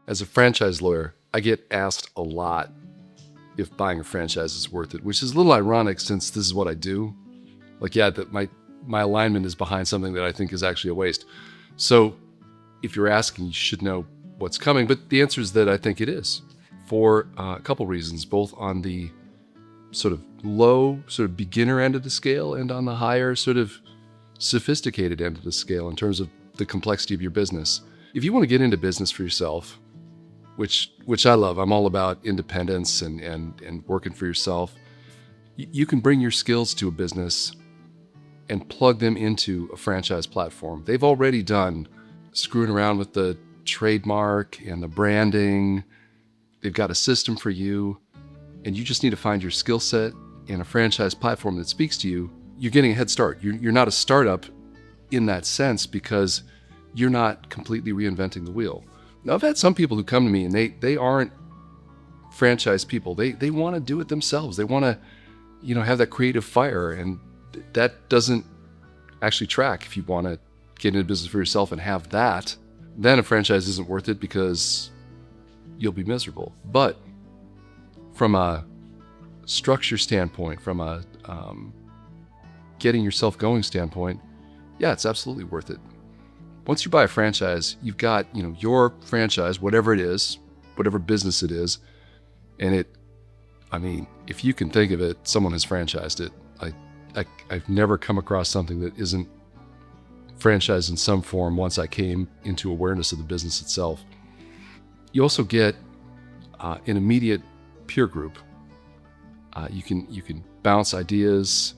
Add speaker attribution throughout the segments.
Speaker 1: As a franchise lawyer, I get asked a lot if buying a franchise is worth it, which is a little ironic since this is what I do. Like, yeah, that my alignment is behind something that I think is actually a waste. So if you're asking, you should know what's coming. But the answer is that I think it is for a couple reasons, both on the sort of low, sort of beginner end of the scale and on the higher, sort of sophisticated end of the scale in terms of the complexity of your business. If you want to get into business for yourself, which I love, I'm all about independence and working for yourself. You can bring your skills to a business and plug them into a franchise platform. They've already done screwing around with the trademark and the branding. They've got a system for you, and you just need to find your skill set in a franchise platform that speaks to you. You're getting a head start. You're not a startup in that sense because you're not completely reinventing the wheel. Now, I've had some people who come to me and they aren't franchise people. They want to do it themselves. They want to, have that creative fire, and that doesn't actually track. If you want to get into business for yourself and have that, then a franchise isn't worth it because you'll be miserable. But from a structure standpoint, from a getting yourself going standpoint, yeah, it's absolutely worth it. Once you buy a franchise, you've got, your franchise, whatever it is, whatever business it is, and if you can think of it, someone has franchised it. I've never come across something that isn't franchised in some form once I came into awareness of the business itself. You also get an immediate peer group. You can bounce ideas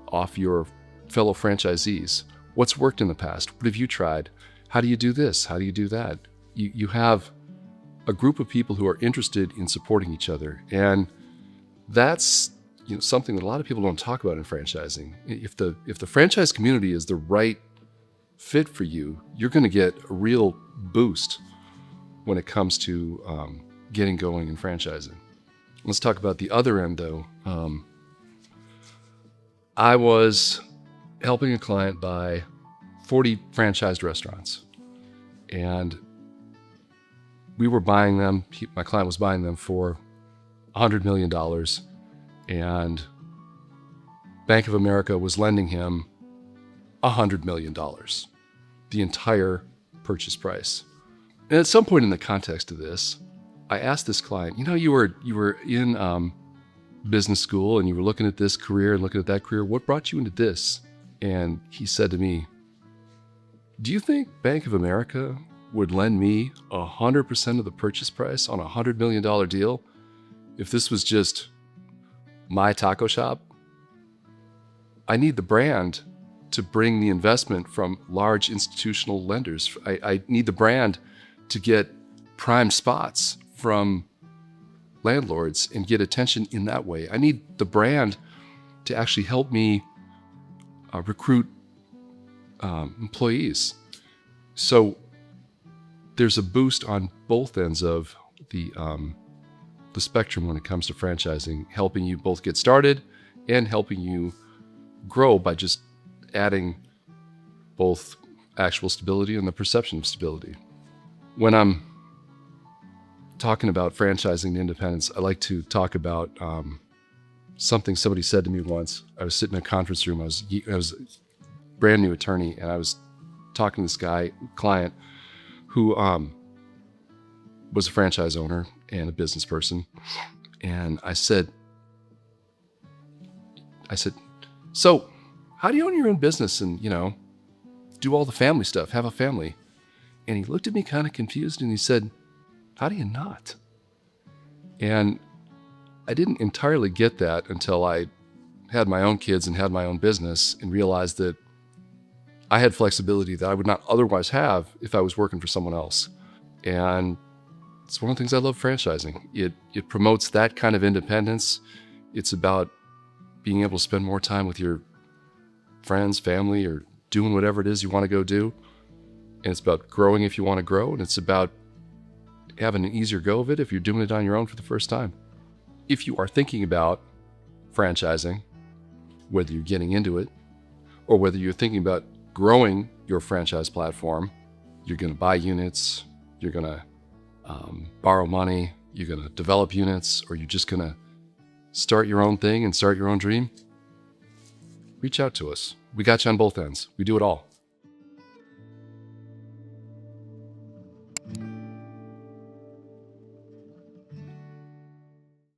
Speaker 1: off your fellow franchisees. What's worked in the past? What have you tried? How do you do this? How do you do that? You have a group of people who are interested in supporting each other. And that's something that a lot of people don't talk about in franchising. If the franchise community is the right fit for you, you're going to get a real boost when it comes to getting going in franchising. Let's talk about the other end, though. I was helping a client buy 40 franchised restaurants, and we were buying them. My client was buying them for $100 million, and Bank of America was lending him $100 million, the entire purchase price. And at some point in the context of this, I asked this client, you were in business school and you were looking at this career and looking at that career. What brought you into this? And he said to me, do you think Bank of America would lend me 100% of the purchase price on a $100 million deal if this was just my taco shop? I need the brand to bring the investment from large institutional lenders. I need the brand to get prime spots from landlords and get attention in that way. I need the brand to actually help me recruit employees. So there's a boost on both ends of the spectrum when it comes to franchising, helping you both get started and helping you grow by just adding both actual stability and the perception of stability. When I'm talking about franchising and independence, I like to talk about something somebody said to me once. I was sitting in a conference room. I was a brand new attorney, and I was talking to this client who was a franchise owner and a business person. And I said, so how do you own your own business and, do all the family stuff, have a family? And he looked at me kind of confused and he said, how do you not? And I didn't entirely get that until I had my own kids and had my own business and realized that I had flexibility that I would not otherwise have if I was working for someone else. And it's one of the things I love franchising. It promotes that kind of independence. It's about being able to spend more time with your friends, family, or doing whatever it is you want to go do. And it's about growing if you want to grow. And it's about having an easier go of it if you're doing it on your own for the first time. If you are thinking about franchising, whether you're getting into it or whether you're thinking about growing your franchise platform, you're going to buy units, you're going to borrow money, you're going to develop units, or you're just going to start your own thing and start your own dream, reach out to us. We got you on both ends. We do it all.